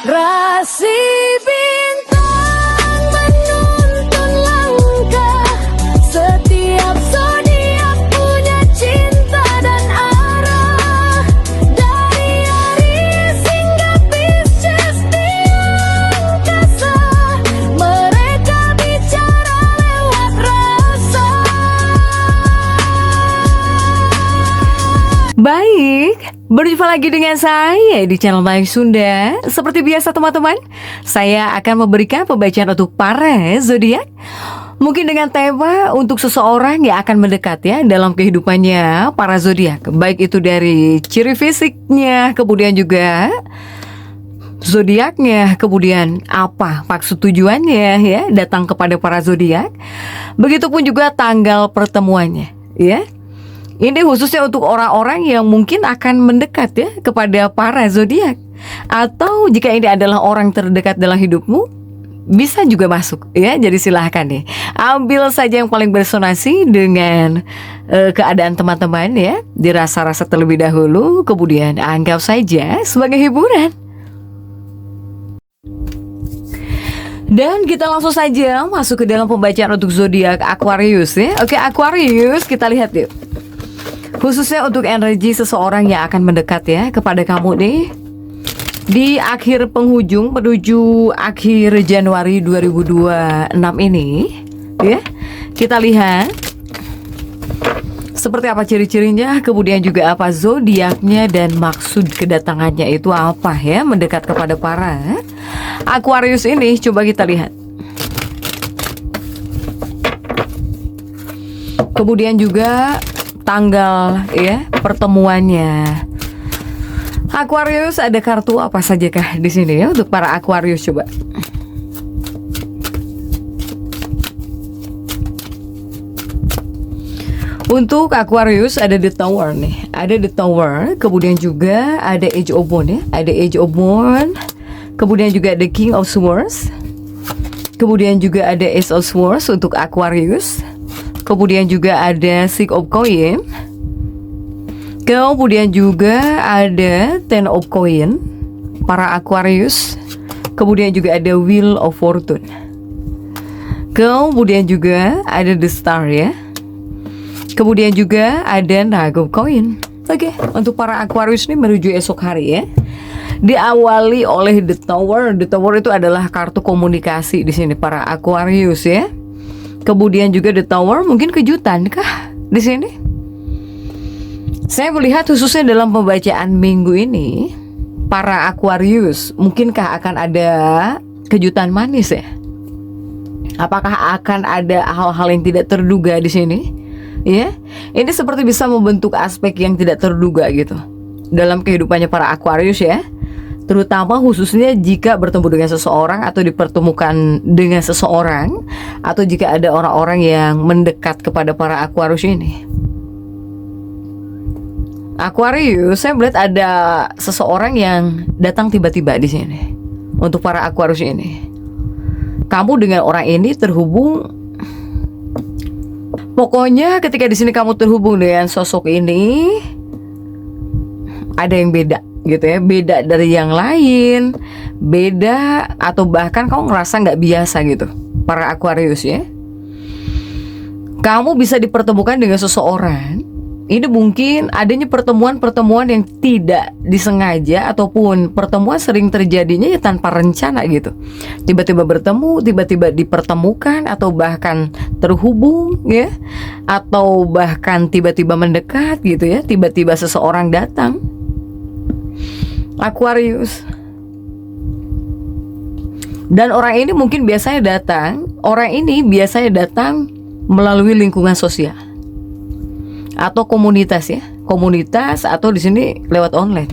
Rasi bintang menuntun langkah, setiap zodiak punya cinta dan arah. Dari Aries hingga Pisces di angkasa, mereka bicara lewat rasa. Baik, berjumpa lagi dengan saya di channel Baik Sunda. Seperti biasa teman-teman, saya akan memberikan pembacaan untuk para zodiak. Mungkin dengan tema untuk seseorang yang akan mendekat ya dalam kehidupannya para zodiak. Baik itu dari ciri fisiknya, kemudian juga zodiaknya, kemudian apa maksud tujuannya ya datang kepada para zodiak. Begitupun juga tanggal pertemuannya ya. Ini khususnya untuk orang-orang yang mungkin akan mendekat ya kepada para zodiak. Atau jika ini adalah orang terdekat dalam hidupmu, bisa juga masuk ya. Jadi silahkan nih, ambil saja yang paling beresonansi dengan keadaan teman-teman ya. Dirasa-rasa terlebih dahulu, kemudian anggap saja sebagai hiburan. Dan kita langsung saja masuk ke dalam pembacaan untuk zodiak Aquarius ya. Oke, Aquarius, kita lihat yuk. Khususnya untuk energi seseorang yang akan mendekat ya kepada kamu nih di akhir penghujung menuju akhir Januari 2026 ini ya. Kita lihat seperti apa ciri-cirinya, kemudian juga apa zodiaknya dan maksud kedatangannya itu apa ya mendekat kepada para Aquarius ini. Coba kita lihat. Kemudian juga tanggal ya pertemuannya. Aquarius, ada kartu apa saja kah di sini ya untuk para Aquarius? Coba. Untuk Aquarius ada The Tower nih. Ada The Tower, kemudian juga ada Age of Wands ya. Ada Age of Wands. Kemudian juga The King of Swords. Kemudian juga ada Ace of Swords untuk Aquarius. Kemudian juga ada Six of Coin. Kemudian juga ada Ten of Coin para Aquarius. Kemudian juga ada Wheel of Fortune. Kemudian juga ada The Star ya. Kemudian juga ada Nine of Coin. Oke, untuk para Aquarius ini menuju esok hari ya. Diawali oleh The Tower. The Tower itu adalah kartu komunikasi di sini para Aquarius ya. Kemudian juga The Tower, mungkin kejutan kah di sini? Saya melihat khususnya dalam pembacaan minggu ini, para Aquarius, mungkinkah akan ada kejutan manis ya? Apakah akan ada hal-hal yang tidak terduga di sini? Ya, ini seperti bisa membentuk aspek yang tidak terduga gitu dalam kehidupannya para Aquarius ya. Terutama khususnya jika bertemu dengan seseorang atau dipertemukan dengan seseorang, atau jika ada orang-orang yang mendekat kepada para Aquarius ini. Aquarius, saya melihat ada seseorang yang datang tiba-tiba di sini. Untuk para Aquarius ini, kamu dengan orang ini terhubung. Pokoknya ketika di sini kamu terhubung dengan sosok ini, ada yang beda gitu ya, beda dari yang lain, beda atau bahkan kamu ngerasa nggak biasa gitu para Aquarius ya. Kamu bisa dipertemukan dengan seseorang. Ini mungkin adanya pertemuan-pertemuan yang tidak disengaja, ataupun pertemuan sering terjadinya ya tanpa rencana gitu. Tiba-tiba bertemu, tiba-tiba dipertemukan, atau bahkan terhubung ya, atau bahkan tiba-tiba mendekat gitu ya. Tiba-tiba seseorang datang. Aquarius. Dan orang ini mungkin biasanya datang, orang ini biasanya datang melalui lingkungan sosial atau komunitas ya, komunitas, atau di sini lewat online.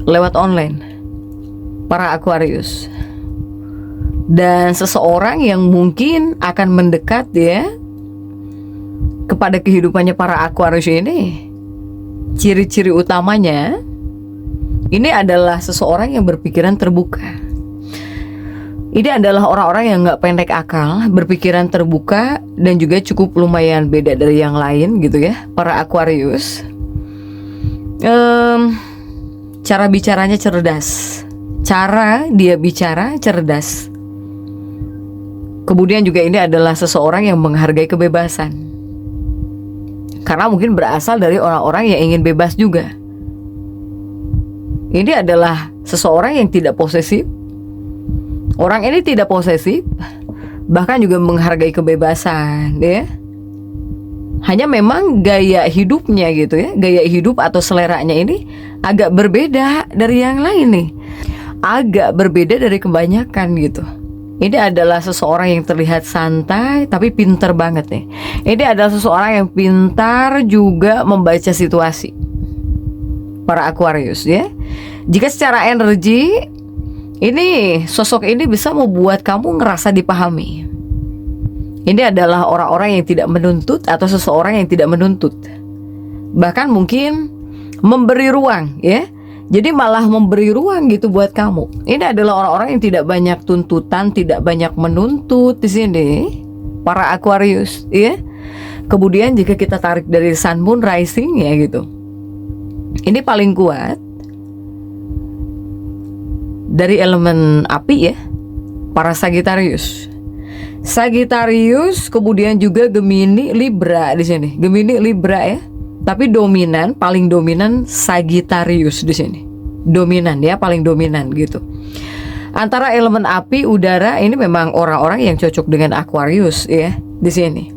Lewat online para Aquarius. Dan seseorang yang mungkin akan mendekat ya kepada kehidupannya para Aquarius ini. Ciri-ciri utamanya ini adalah seseorang yang berpikiran terbuka. Ini adalah orang-orang yang gak pendek akal, berpikiran terbuka, dan juga cukup lumayan beda dari yang lain gitu ya, para Aquarius. cara bicaranya cerdas. Cara dia bicara cerdas. Kemudian juga ini adalah seseorang yang menghargai kebebasan. Karena mungkin berasal dari orang-orang yang ingin bebas juga. Ini adalah seseorang yang tidak posesif. Orang ini tidak posesif, bahkan juga menghargai kebebasan, ya. Hanya memang gaya hidupnya gitu ya, gaya hidup atau seleranya ini agak berbeda dari yang lain nih. Agak berbeda dari kebanyakan gitu. Ini adalah seseorang yang terlihat santai tapi pintar banget nih. Ini adalah seseorang yang pintar juga membaca situasi. Para Aquarius ya. Jika secara energi, ini sosok ini bisa membuat kamu ngerasa dipahami. Ini adalah orang-orang yang tidak menuntut atau seseorang yang tidak menuntut. Bahkan mungkin memberi ruang ya. Jadi malah memberi ruang gitu buat kamu. Ini adalah orang-orang yang tidak banyak tuntutan, tidak banyak menuntut di sini. Para Aquarius, ya. Kemudian jika kita tarik dari Sun, Moon, Rising ya gitu. Ini paling kuat dari elemen api ya. Para Sagittarius. Sagittarius, kemudian juga Gemini, Libra di sini. Gemini, Libra ya. Tapi dominan, paling dominan Sagittarius di sini. Dominan ya, paling dominan gitu. Antara elemen api, udara ini memang orang-orang yang cocok dengan Aquarius ya di sini.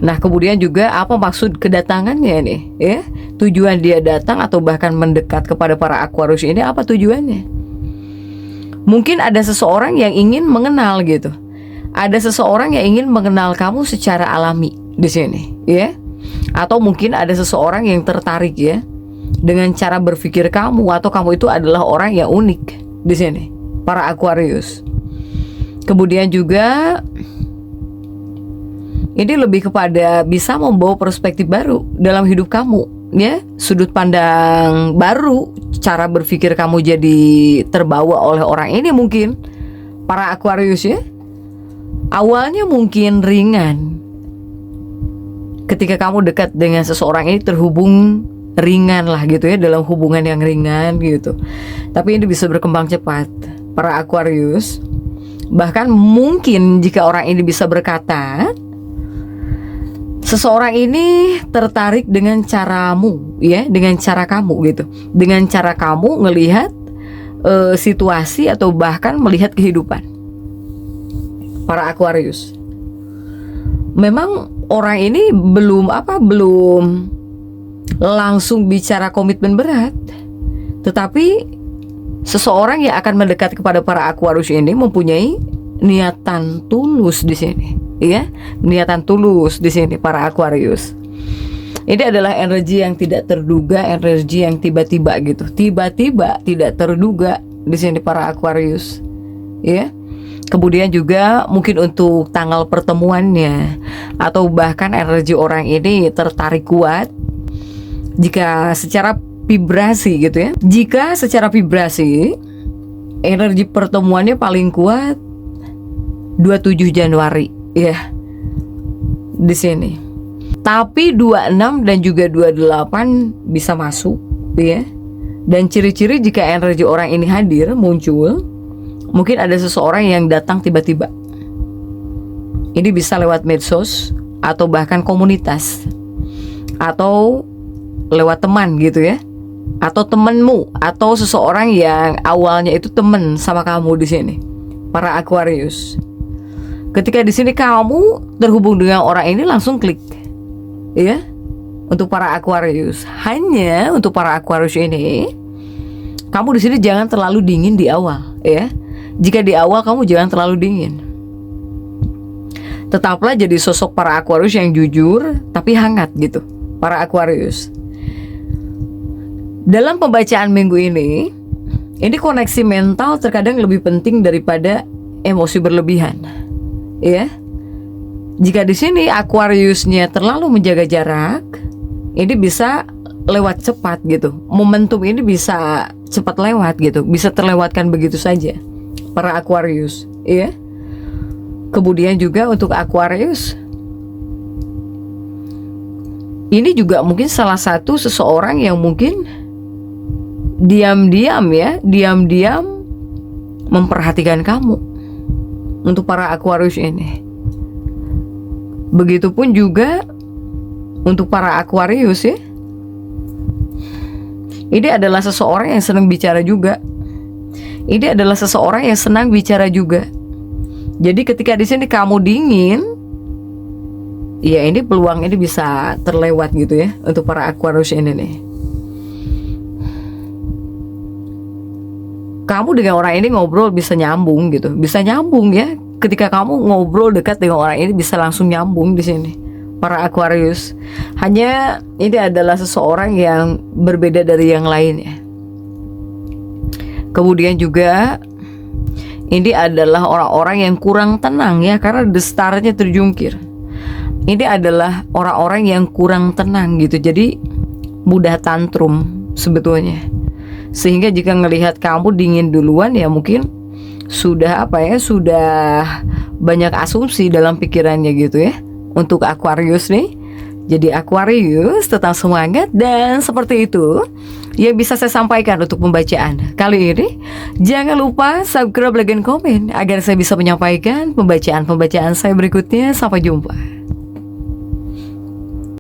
Nah, kemudian juga apa maksud kedatangannya nih ya? Tujuan dia datang atau bahkan mendekat kepada para Aquarius ini apa tujuannya? Mungkin ada seseorang yang ingin mengenal gitu. Ada seseorang yang ingin mengenal kamu secara alami di sini ya. Atau mungkin ada seseorang yang tertarik ya dengan cara berpikir kamu, atau kamu itu adalah orang yang unik di sini, para Aquarius. Kemudian juga ini lebih kepada bisa membawa perspektif baru dalam hidup kamu ya, sudut pandang baru, cara berpikir kamu jadi terbawa oleh orang ini mungkin, para Aquarius ya. Awalnya mungkin ringan. Ketika kamu dekat dengan seseorang ini terhubung ringan lah gitu ya, dalam hubungan yang ringan gitu. Tapi ini bisa berkembang cepat, para Aquarius. Bahkan mungkin jika orang ini bisa berkata, seseorang ini tertarik dengan caramu ya, dengan cara kamu gitu. Dengan cara kamu ngelihat situasi atau bahkan melihat kehidupan. Para Aquarius. Memang orang ini belum langsung bicara komitmen berat, tetapi seseorang yang akan mendekat kepada para Aquarius ini mempunyai niatan tulus di sini, ya, niatan tulus di sini para Aquarius. Ini adalah energi yang tidak terduga, energi yang tiba-tiba gitu, tiba-tiba tidak terduga di sini para Aquarius, ya. Kemudian juga mungkin untuk tanggal pertemuannya atau bahkan energi orang ini tertarik kuat jika secara vibrasi gitu ya. Jika secara vibrasi energi pertemuannya paling kuat 27 Januari ya di sini. Tapi 26 dan juga 28 bisa masuk ya. Dan ciri-ciri jika energi orang ini hadir muncul, mungkin ada seseorang yang datang tiba-tiba. Ini bisa lewat medsos atau bahkan komunitas, atau lewat teman gitu ya, atau temenmu, atau seseorang yang awalnya itu temen sama kamu di sini, para Aquarius. Ketika di sini kamu terhubung dengan orang ini langsung klik, ya. Untuk para Aquarius, hanya untuk para Aquarius ini, kamu di sini jangan terlalu dingin di awal, ya. Jika di awal kamu jangan terlalu dingin. Tetaplah jadi sosok para Aquarius yang jujur tapi hangat gitu, para Aquarius. Dalam pembacaan minggu ini koneksi mental terkadang lebih penting daripada emosi berlebihan. Ya. Jika di sini Aquariusnya terlalu menjaga jarak, ini bisa lewat cepat gitu. Momentum ini bisa cepat lewat gitu, bisa terlewatkan begitu saja. Para Aquarius, ya. Kemudian juga untuk Aquarius, ini juga mungkin salah satu seseorang yang mungkin diam-diam memperhatikan kamu. Untuk para Aquarius ini. Begitupun juga untuk para Aquarius ya. Ini adalah seseorang yang senang bicara juga. Ini adalah seseorang yang senang bicara juga. Jadi ketika di sini kamu dingin, ya ini peluang ini bisa terlewat gitu ya untuk para Aquarius ini nih. Kamu dengan orang ini ngobrol bisa nyambung gitu, bisa nyambung ya. Ketika kamu ngobrol dekat dengan orang ini bisa langsung nyambung di sini. Para Aquarius, hanya ini adalah seseorang yang berbeda dari yang lainnya. Kemudian juga ini adalah orang-orang yang kurang tenang ya, karena the star-nya terjungkir. Ini adalah orang-orang yang kurang tenang gitu, jadi mudah tantrum sebetulnya. Sehingga jika ngelihat kamu dingin duluan ya mungkin sudah sudah banyak asumsi dalam pikirannya gitu ya. Untuk Aquarius nih. Jadi Aquarius tetap semangat, dan seperti itu yang bisa saya sampaikan untuk pembacaan kali ini. Jangan lupa subscribe, like, dan komen agar saya bisa menyampaikan pembacaan-pembacaan saya berikutnya. Sampai jumpa.